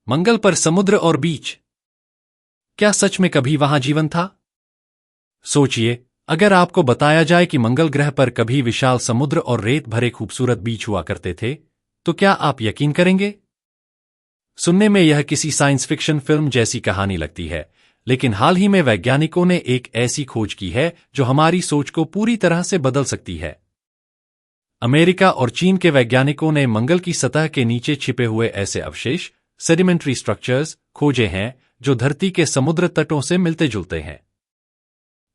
मंगल पर समुद्र और बीच। क्या सच में कभी वहां जीवन था? सोचिए, अगर आपको बताया जाए कि मंगल ग्रह पर कभी विशाल समुद्र और रेत भरे खूबसूरत बीच हुआ करते थे, तो क्या आप यकीन करेंगे? सुनने में यह किसी साइंस फिक्शन फिल्म जैसी कहानी लगती है, लेकिन हाल ही में वैज्ञानिकों ने एक ऐसी खोज की है जो हमारी सोच को पूरी तरह से बदल सकती है। अमेरिका और चीन के वैज्ञानिकों ने मंगल की सतह के नीचे छिपे हुए ऐसे अवशेष, सेडिमेंट्री स्ट्रक्चर्स, खोजे हैं जो धरती के समुद्र तटों से मिलते जुलते हैं।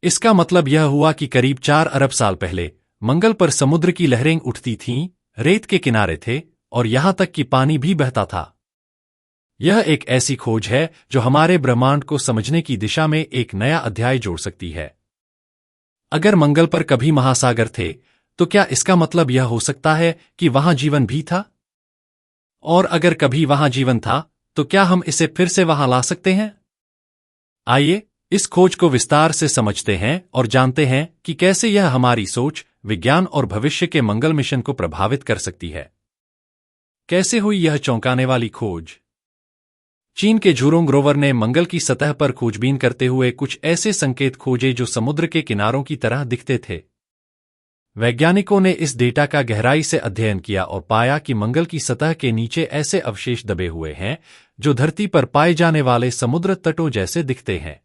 इसका मतलब यह हुआ कि करीब 4 अरब साल पहले मंगल पर समुद्र की लहरें उठती थीं, रेत के किनारे थे और यहां तक कि पानी भी बहता था। यह एक ऐसी खोज है जो हमारे ब्रह्मांड को समझने की दिशा में एक नया अध्याय जोड़ सकती है। अगर मंगल पर कभी महासागर थे, तो क्या इसका मतलब यह हो सकता है कि वहां जीवन भी था? और अगर कभी वहां जीवन था, तो क्या हम इसे फिर से वहां ला सकते हैं? आइए इस खोज को विस्तार से समझते हैं और जानते हैं कि कैसे यह हमारी सोच, विज्ञान और भविष्य के मंगल मिशन को प्रभावित कर सकती है। कैसे हुई यह चौंकाने वाली खोज? चीन के झुरोंग रोवर ने मंगल की सतह पर खोजबीन करते हुए कुछ ऐसे संकेत खोजे जो समुद्र के किनारों की तरह दिखते थे। वैज्ञानिकों ने इस डेटा का गहराई से अध्ययन किया और पाया कि मंगल की सतह के नीचे ऐसे अवशेष दबे हुए हैं जो धरती पर पाए जाने वाले समुद्र तटों जैसे दिखते हैं।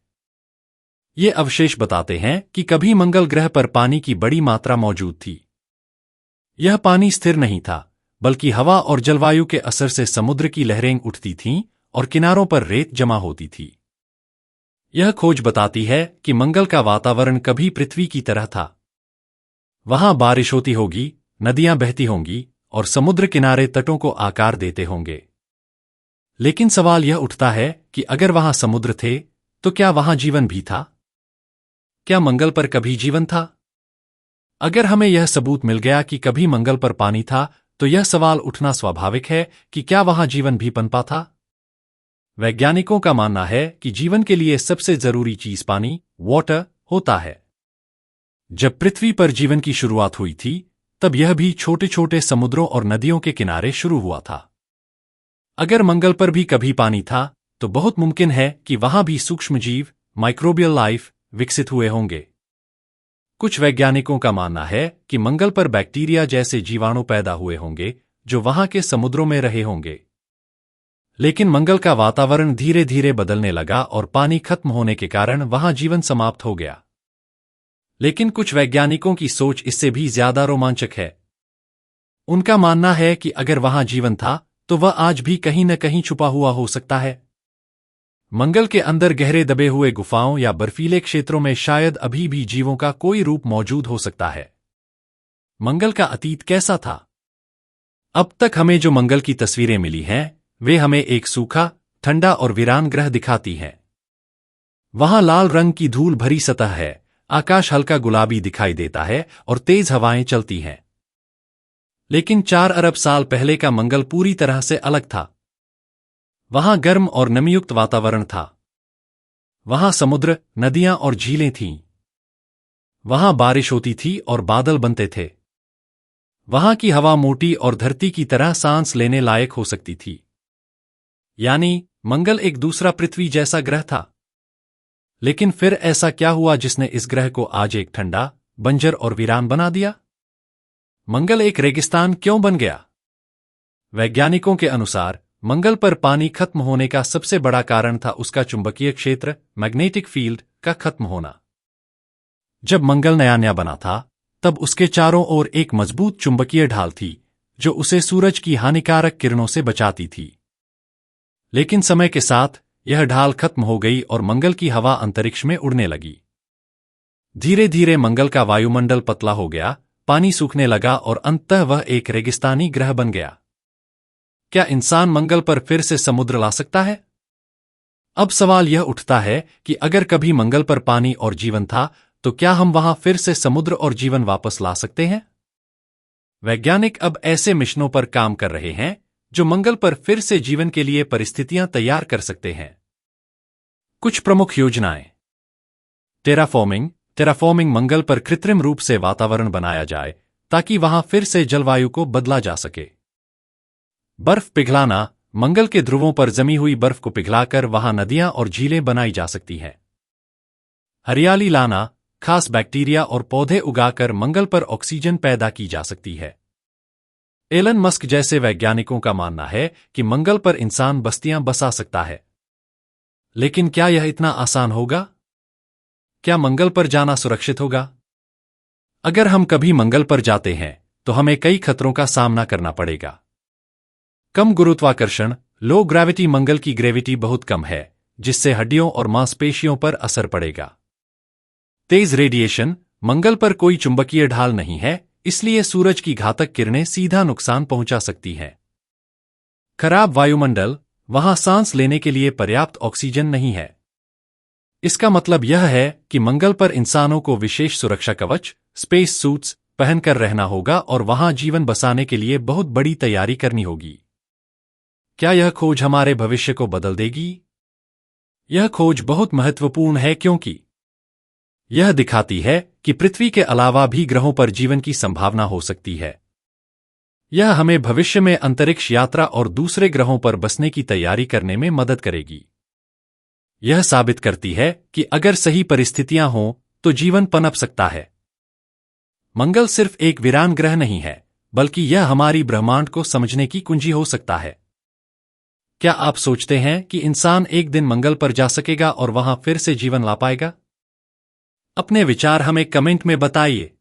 ये अवशेष बताते हैं कि कभी मंगल ग्रह पर पानी की बड़ी मात्रा मौजूद थी। यह पानी स्थिर नहीं था, बल्कि हवा और जलवायु के असर से समुद्र की लहरें उठती थीं और किनारों पर रेत जमा होती थी। यह खोज बताती है कि मंगल का वातावरण कभी पृथ्वी की तरह था। वहां बारिश होती होगी, नदियां बहती होंगी और समुद्र किनारे तटों को आकार देते होंगे। लेकिन सवाल यह उठता है कि अगर वहां समुद्र थे, तो क्या वहां जीवन भी था? क्या मंगल पर कभी जीवन था? अगर हमें यह सबूत मिल गया कि कभी मंगल पर पानी था, तो यह सवाल उठना स्वाभाविक है कि क्या वहां जीवन भी पनपा था? वैज्ञानिकों का मानना है कि जीवन के लिए सबसे जरूरी चीज पानी, वाटर, होता है। जब पृथ्वी पर जीवन की शुरुआत हुई थी, तब यह भी छोटे छोटे समुद्रों और नदियों के किनारे शुरू हुआ था। अगर मंगल पर भी कभी पानी था, तो बहुत मुमकिन है कि वहां भी सूक्ष्म जीव, माइक्रोबियल लाइफ, विकसित हुए होंगे। कुछ वैज्ञानिकों का मानना है कि मंगल पर बैक्टीरिया जैसे जीवाणु पैदा हुए होंगे जो वहां के समुद्रों में रहे होंगे। लेकिन मंगल का वातावरण धीरे धीरे बदलने लगा और पानी खत्म होने के कारण वहां जीवन समाप्त हो गया। लेकिन कुछ वैज्ञानिकों की सोच इससे भी ज्यादा रोमांचक है। उनका मानना है कि अगर वहां जीवन था, तो वह आज भी कहीं न कहीं छुपा हुआ हो सकता है। मंगल के अंदर गहरे दबे हुए गुफाओं या बर्फीले क्षेत्रों में शायद अभी भी जीवों का कोई रूप मौजूद हो सकता है। मंगल का अतीत कैसा था? अब तक हमें जो मंगल की तस्वीरें मिली हैं, वे हमें एक सूखा, ठंडा और वीरान ग्रह दिखाती हैं। वहां लाल रंग की धूल भरी सतह है, आकाश हल्का गुलाबी दिखाई देता है और तेज हवाएं चलती हैं। लेकिन 4 अरब साल पहले का मंगल पूरी तरह से अलग था। वहां गर्म और नमीयुक्त वातावरण था। वहां समुद्र, नदियां और झीलें थीं। वहां बारिश होती थी और बादल बनते थे। वहां की हवा मोटी और धरती की तरह सांस लेने लायक हो सकती थी। यानी मंगल एक दूसरा पृथ्वी जैसा ग्रह था। लेकिन फिर ऐसा क्या हुआ जिसने इस ग्रह को आज एक ठंडा, बंजर और वीरान बना दिया? मंगल एक रेगिस्तान क्यों बन गया? वैज्ञानिकों के अनुसार मंगल पर पानी खत्म होने का सबसे बड़ा कारण था उसका चुंबकीय क्षेत्र, मैग्नेटिक फील्ड, का खत्म होना। जब मंगल नया नया बना था, तब उसके चारों ओर एक मजबूत चुंबकीय ढाल थी जो उसे सूरज की हानिकारक किरणों से बचाती थी। लेकिन समय के साथ यह ढाल खत्म हो गई और मंगल की हवा अंतरिक्ष में उड़ने लगी। धीरे धीरे मंगल का वायुमंडल पतला हो गया, पानी सूखने लगा और अंततः वह एक रेगिस्तानी ग्रह बन गया। क्या इंसान मंगल पर फिर से समुद्र ला सकता है? अब सवाल यह उठता है कि अगर कभी मंगल पर पानी और जीवन था, तो क्या हम वहां फिर से समुद्र और जीवन वापस ला सकते हैं? वैज्ञानिक अब ऐसे मिशनों पर काम कर रहे हैं जो मंगल पर फिर से जीवन के लिए परिस्थितियां तैयार कर सकते हैं। कुछ प्रमुख योजनाएं। टेराफॉर्मिंग मंगल पर कृत्रिम रूप से वातावरण बनाया जाए ताकि वहां फिर से जलवायु को बदला जा सके। बर्फ पिघलाना, मंगल के ध्रुवों पर जमी हुई बर्फ को पिघलाकर वहां नदियां और झीलें बनाई जा सकती हैं। हरियाली लाना, खास बैक्टीरिया और पौधे उगाकर मंगल पर ऑक्सीजन पैदा की जा सकती है। एलन मस्क जैसे वैज्ञानिकों का मानना है कि मंगल पर इंसान बस्तियां बसा सकता है। लेकिन क्या यह इतना आसान होगा? क्या मंगल पर जाना सुरक्षित होगा? अगर हम कभी मंगल पर जाते हैं तो हमें कई खतरों का सामना करना पड़ेगा। कम गुरुत्वाकर्षण, लो ग्रेविटी। मंगल की ग्रेविटी बहुत कम है, जिससे हड्डियों और मांसपेशियों पर असर पड़ेगा। तेज रेडिएशन, मंगल पर कोई चुंबकीय ढाल नहीं है, इसलिए सूरज की घातक किरणें सीधा नुकसान पहुंचा सकती हैं। खराब वायुमंडल, वहां सांस लेने के लिए पर्याप्त ऑक्सीजन नहीं है। इसका मतलब यह है कि मंगल पर इंसानों को विशेष सुरक्षा कवच, स्पेस सूट्स, पहनकर रहना होगा और वहां जीवन बसाने के लिए बहुत बड़ी तैयारी करनी होगी। क्या यह खोज हमारे भविष्य को बदल देगी? यह खोज बहुत महत्वपूर्ण है क्योंकि यह दिखाती है कि पृथ्वी के अलावा भी ग्रहों पर जीवन की संभावना हो सकती है। यह हमें भविष्य में अंतरिक्ष यात्रा और दूसरे ग्रहों पर बसने की तैयारी करने में मदद करेगी। यह साबित करती है कि अगर सही परिस्थितियां हों तो जीवन पनप सकता है। मंगल सिर्फ एक वीरान ग्रह नहीं है, बल्कि यह हमारी ब्रह्मांड को समझने की कुंजी हो सकता है। क्या आप सोचते हैं कि इंसान एक दिन मंगल पर जा सकेगा और वहां फिर से जीवन ला पाएगा? अपने विचार हमें कमेंट में बताइए।